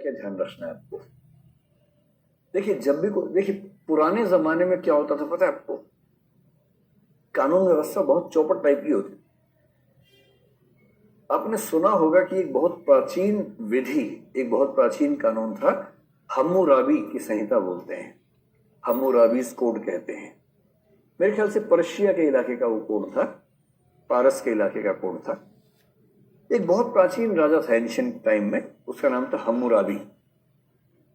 क्या ध्यान रखना है आपको। देखिए जब भी देखिए पुराने जमाने में क्या होता था पता है आपको, कानून व्यवस्था बहुत चौपट टाइप की होती। आपने सुना होगा कि एक बहुत प्राचीन विधि, एक बहुत प्राचीन कानून था, हम्मुराबी की संहिता बोलते हैं, हम्मुराबीज कोड कहते हैं। मेरे ख्याल से पर्शिया के इलाके का वो कोड था, पारस के इलाके का कोड था। एक बहुत प्राचीन राजा था एंशिएंट टाइम में, उसका नाम था हम्मुराबी।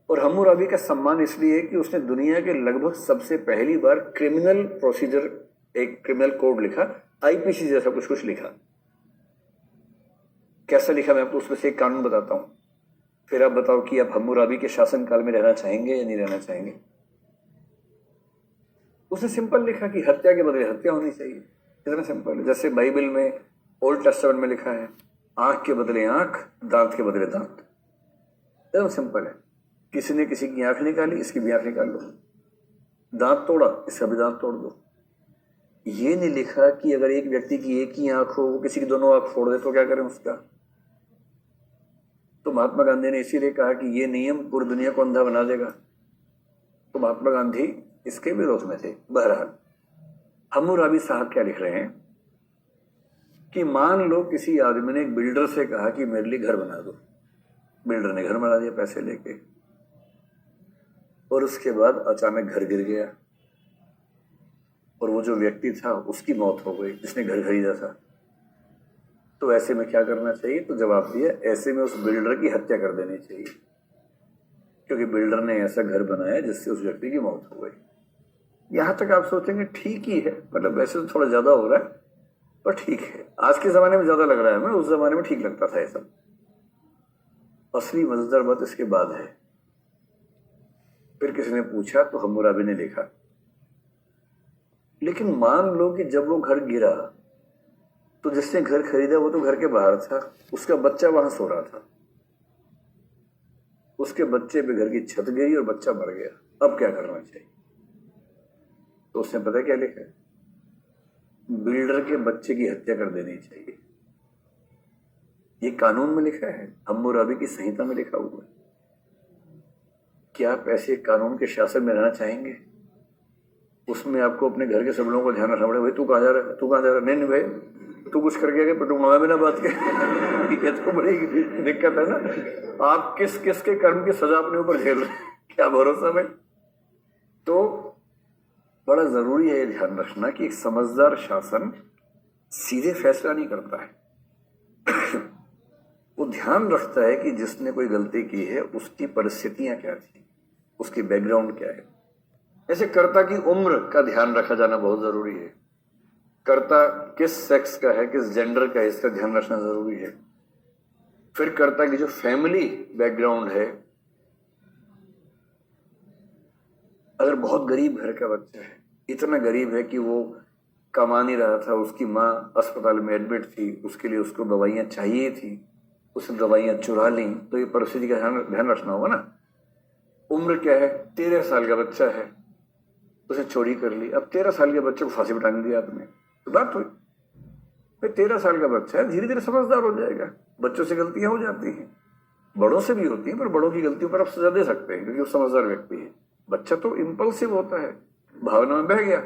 और हम्मुराबी का सम्मान इसलिए कि उसने दुनिया के लगभग सबसे पहली बार क्रिमिनल प्रोसीजर, एक क्रिमिनल कोड लिखा, आईपीसी जैसा कुछ कुछ लिखा। कैसा लिखा मैं आपको उसमें से एक कानून बताता हूं, फिर आप बताओ कि आप हम्मुराबी के शासनकाल में रहना चाहेंगे या नहीं रहना चाहेंगे। उसने सिंपल लिखा कि हत्या के बदले हत्या होनी चाहिए। कितना सिंपल है। जैसे बाइबल में ओल्ड टेस्टामेंट में लिखा है, आंख के बदले आंख, दांत के बदले दांत। एकदम सिंपल है। किसी ने किसी की आंख निकाली, इसकी भी आंख निकाल लो। दांत तोड़ा, इसका भी दांत तोड़ दो। ये नहीं लिखा कि अगर एक व्यक्ति की एक ही आंख हो, वो किसी की दोनों आंख फोड़ दे तो क्या करें उसका। तो महात्मा गांधी ने इसीलिए कहा कि ये नियम पूरी दुनिया को अंधा बना देगा। तो महात्मा गांधी इसके विरोध में थे। बहरहाल हम्मुराबी साहब क्या लिख रहे हैं कि मान लो किसी आदमी ने एक बिल्डर से कहा कि मेरे लिए घर बना दो। बिल्डर ने घर बना दिया पैसे लेके, और उसके बाद अचानक घर गिर गया और वो जो व्यक्ति था उसकी मौत हो गई जिसने घर खरीदा था। तो ऐसे में क्या करना चाहिए? तो जवाब दिया, ऐसे में उस बिल्डर की हत्या कर देनी चाहिए, क्योंकि बिल्डर ने ऐसा घर बनाया जिससे उस व्यक्ति की मौत हो गई। यहां तक आप सोचेंगे ठीक ही है, मतलब वैसे तो थोड़ा ज्यादा हो रहा है पर ठीक है। आज के जमाने में ज्यादा लग रहा है हमें, उस जमाने में ठीक लगता था ये सब। असली मजेदार बात इसके बाद है। फिर किसी ने पूछा तो हम्मुराबी ने लिखा, लेकिन मान लो कि जब वो घर गिरा तो जिसने घर खरीदा वो तो घर के बाहर था, उसका बच्चा वहां सो रहा था, उसके बच्चे पे घर की छत गिरी और बच्चा मर गया। अब क्या करना चाहिए? तो उसने पता क्या लिखा, बिल्डर के बच्चे की हत्या कर देनी चाहिए। ये कानून में लिखा है, हम्मुराबी की संहिता में लिखा हुआ है। क्या आप ऐसे कानून के शासन में रहना चाहेंगे? उसमें आपको अपने घर के सब लोगों को ध्यान रखना पड़ेगा, भाई तू कहाँ जा रहा है, तू कहाँ जा रहा है, नहीं भाई तू कुछ करके आगे पटूंगा बिना बात के। ये तो बड़ी दिक्कत है ना, आप किस किस के कर्म की सजा अपने ऊपर झेल रहे हैं, क्या भरोसा भाई। तो बड़ा जरूरी है ये ध्यान रखना कि एक समझदार शासन सीधे फैसला नहीं करता है। वो ध्यान रखता है कि जिसने कोई गलती की है उसकी परिस्थितियां क्या थी, उसकी बैकग्राउंड क्या है। ऐसे कर्ता की उम्र का ध्यान रखा जाना बहुत जरूरी है। कर्ता किस सेक्स का है, किस जेंडर का है, इसका ध्यान रखना जरूरी है। फिर कर्ता की जो फैमिली बैकग्राउंड है, अगर बहुत गरीब घर का बच्चा है, इतना गरीब है कि वो कमा नहीं रहा था, उसकी माँ अस्पताल में एडमिट थी, उसके लिए उसको दवाइयां चाहिए थी, उसने दवाइयां चुरा ली, तो ये परिस्थिति का ध्यान रखना होगा ना। उम्र क्या है, 13 साल का बच्चा है, उसने चोरी कर ली, अब 13 साल के बच्चे को फांसी पर टांग दिया आपने, तो बात हुई। भाई 13 साल का बच्चा है, धीरे धीरे समझदार हो जाएगा। बच्चों से गलतियां हो जाती हैं, बड़ों से भी होती हैं, पर बड़ों की गलतियों पर आप सजा दे सकते हैं क्योंकि वो समझदार व्यक्ति है। बच्चा तो इम्पल्सिव होता है, भावना में बह गया।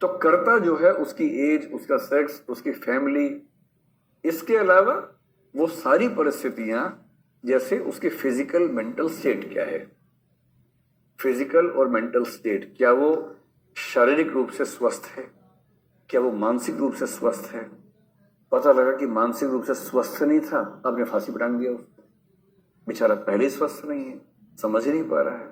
तो कर्ता जो है उसकी एज, उसका सेक्स, उसकी फैमिली, इसके अलावा वो सारी परिस्थितियां, जैसे उसके फिजिकल मेंटल स्टेट क्या है, फिजिकल और मेंटल स्टेट, क्या वो शारीरिक रूप से स्वस्थ है, क्या वो मानसिक रूप से स्वस्थ है। पता लगा कि मानसिक रूप से स्वस्थ नहीं था, आपने फांसी पर टांग दिया उसको, बेचारा पहले ही स्वस्थ नहीं है, समझ ही नहीं पा रहा है,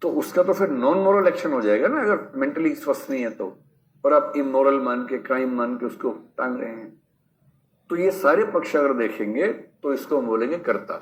तो उसका तो फिर नॉन मोरल एक्शन हो जाएगा ना, अगर मेंटली स्वस्थ नहीं है तो। और आप इमोरल मान के, क्राइम मान के उसको टांग रहे हैं। तो ये सारे पक्ष अगर देखेंगे तो इसको हम बोलेंगे कर्ता।